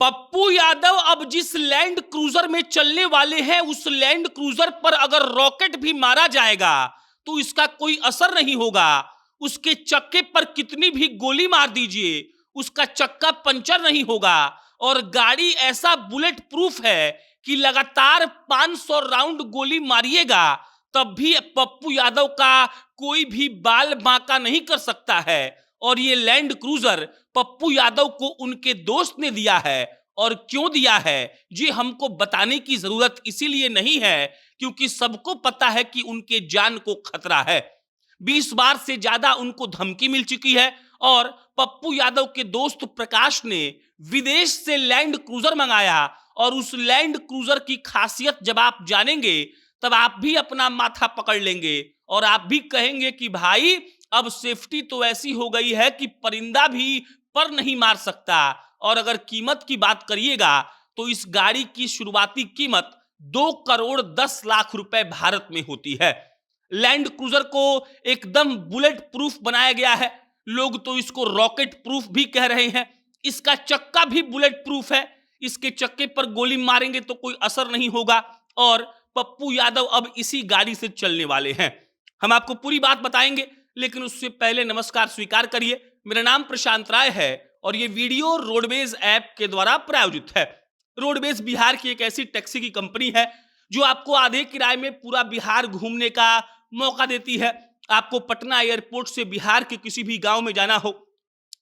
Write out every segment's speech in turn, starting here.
पप्पू यादव अब जिस land cruiser में चलने वाले हैं, उस लैंड क्रूजर पर अगर रॉकेट भी मारा जाएगा तो इसका कोई असर नहीं होगा। उसके चक्के पर कितनी भी गोली मार दीजिए, उसका चक्का पंचर नहीं होगा। और गाड़ी ऐसा बुलेट प्रूफ है कि लगातार 500 राउंड गोली मारिएगा तब भी पप्पू यादव का कोई भी बाल बांका नहीं कर सकता है। और ये लैंड क्रूजर पप्पू यादव को उनके दोस्त ने दिया है। और क्यों दिया है जी, हमको बताने की जरूरत इसीलिए नहीं है क्योंकि सबको पता है कि उनके जान को खतरा है। 20 बार से ज्यादा उनको धमकी मिल चुकी है। और पप्पू यादव के दोस्त प्रकाश ने विदेश से लैंड क्रूजर मंगाया। और उस लैंड क्रूजर की खासियत जब आप जानेंगे तब आप भी अपना माथा पकड़ लेंगे और आप भी कहेंगे कि भाई अब सेफ्टी तो ऐसी हो गई है कि परिंदा भी पर नहीं मार सकता। और अगर कीमत की बात करिएगा तो इस गाड़ी की शुरुआती कीमत 2 करोड़ 10 लाख रुपए भारत में होती है। लैंड क्रूजर को एकदम बुलेट प्रूफ बनाया गया है। लोग तो इसको रॉकेट प्रूफ भी कह रहे हैं। इसका चक्का भी बुलेट प्रूफ है। इसके चक्के पर गोली मारेंगे तो कोई असर नहीं होगा। और पप्पू यादव अब इसी गाड़ी से चलने वाले हैं। हम आपको पूरी बात बताएंगे, लेकिन उससे पहले नमस्कार स्वीकार करिए। मेरा नाम प्रशांत राय है और ये वीडियो रोडवेज ऐप के द्वारा प्रायोजित है। रोडवेज बिहार की एक ऐसी टैक्सी की कंपनी है जो आपको आधे किराए में पूरा बिहार घूमने का मौका देती है। आपको पटना एयरपोर्ट से बिहार के किसी भी गांव में जाना हो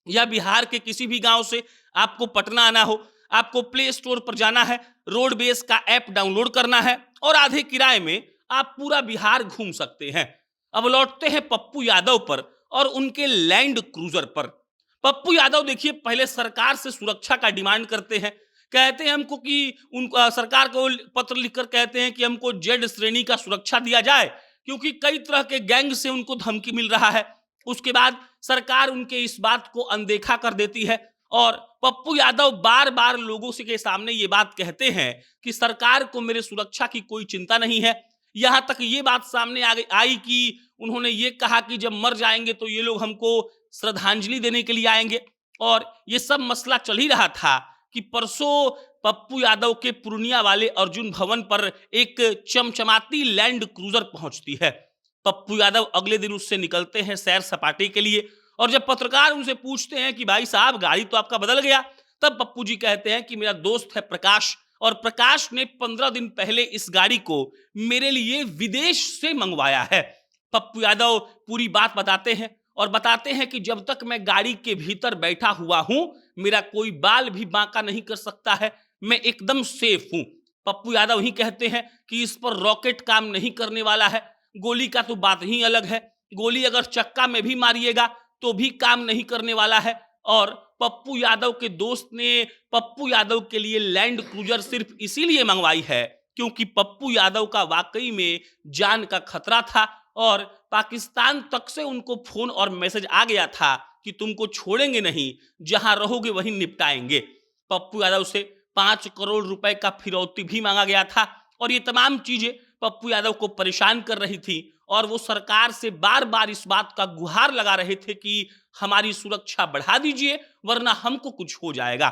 या बिहार के किसी भी गांव से आपको पटना आना हो, आपको प्ले स्टोर पर जाना है, रोडवेज का ऐप डाउनलोड करना है और आधे किराए में आप पूरा बिहार घूम सकते हैं। अब लौटते हैं पप्पू यादव पर और उनके लैंड क्रूजर पर। पप्पू यादव देखिए, पहले सरकार से सुरक्षा का डिमांड करते हैं। कहते हैं हमको कि उनको सरकार को पत्र लिखकर कहते हैं कि हमको जेड श्रेणी का सुरक्षा दिया जाए क्योंकि कई तरह के गैंग से उनको धमकी मिल रहा है। उसके बाद सरकार उनके इस बात को अनदेखा कर देती है और पप्पू यादव बार बार लोगों से के सामने ये बात कहते हैं कि सरकार को मेरे सुरक्षा की कोई चिंता नहीं है। यहां तक ये बात सामने आई कि उन्होंने ये कहा कि जब मर जाएंगे तो ये लोग हमको श्रद्धांजलि देने के लिए आएंगे। और ये सब मसला चल ही रहा था कि परसों पप्पू यादव के पूर्णिया वाले अर्जुन भवन पर एक चमचमाती लैंड क्रूजर पहुंचती है। पप्पू यादव अगले दिन उससे निकलते हैं सैर सपाटे के लिए। और जब पत्रकार उनसे पूछते हैं कि भाई साहब गाड़ी तो आपका बदल गया, तब पप्पू जी कहते हैं कि मेरा दोस्त है प्रकाश और प्रकाश ने 15 दिन पहले इस गाड़ी को मेरे लिए विदेश से मंगवाया है। पप्पू यादव पूरी बात बताते हैं और बताते हैं कि जब तक मैं गाड़ी के भीतर बैठा हुआ हूं मेरा कोई बाल भी बांका नहीं कर सकता है, मैं एकदम सेफ हूं। पप्पू यादव ही कहते हैं कि इस पर रॉकेट काम नहीं करने वाला है। गोली का तो बात ही अलग है, गोली अगर चक्का में भी मारिएगा तो भी काम नहीं करने वाला है। और पप्पू यादव के दोस्त ने पप्पू यादव के लिए लैंड क्रूजर सिर्फ इसीलिए मंगवाई है क्योंकि पप्पू यादव का वाकई में जान का खतरा था और पाकिस्तान तक से उनको फोन और मैसेज आ गया था कि तुमको छोड़ेंगे नहीं, जहां रहोगे वहीं निपटाएंगे। पप्पू यादव से 5 करोड़ रुपए का फिरौती भी मांगा गया था और ये तमाम चीजें पप्पू यादव को परेशान कर रही थी और वो सरकार से बार बार इस बात का गुहार लगा रहे थे कि हमारी सुरक्षा बढ़ा दीजिए वरना हमको कुछ हो जाएगा।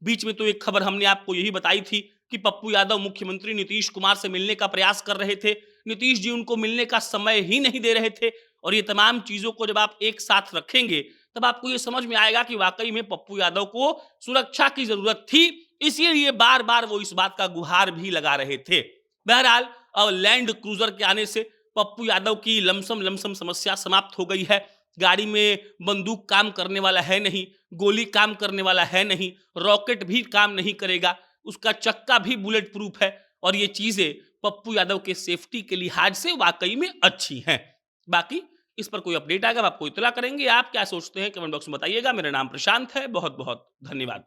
बीच में तो एक खबर हमने आपको यही बताई थी कि पप्पू यादव मुख्यमंत्री नीतीश कुमार से मिलने का प्रयास कर रहे थे, नीतीश जी उनको मिलने का समय ही नहीं दे रहे थे। और ये तमाम चीजों को जब आप एक साथ रखेंगे तब आपको ये समझ में आएगा कि वाकई में पप्पू यादव को सुरक्षा की जरूरत थी, इसीलिए बार बार वो इस बात का गुहार भी लगा रहे थे। बहरहाल अब लैंड क्रूजर के आने से पप्पू यादव की लमसम समस्या समाप्त हो गई है। गाड़ी में बंदूक काम करने वाला है नहीं, गोली काम करने वाला है नहीं, रॉकेट भी काम नहीं करेगा, उसका चक्का भी बुलेट प्रूफ है और ये चीजें पप्पू यादव के सेफ्टी के लिहाज से वाकई में अच्छी हैं। बाकी इस पर कोई अपडेट आएगा आपको इत्तला करेंगे। आप क्या सोचते हैं कमेंट बॉक्स में बताइएगा। मेरा नाम प्रशांत है। बहुत बहुत धन्यवाद।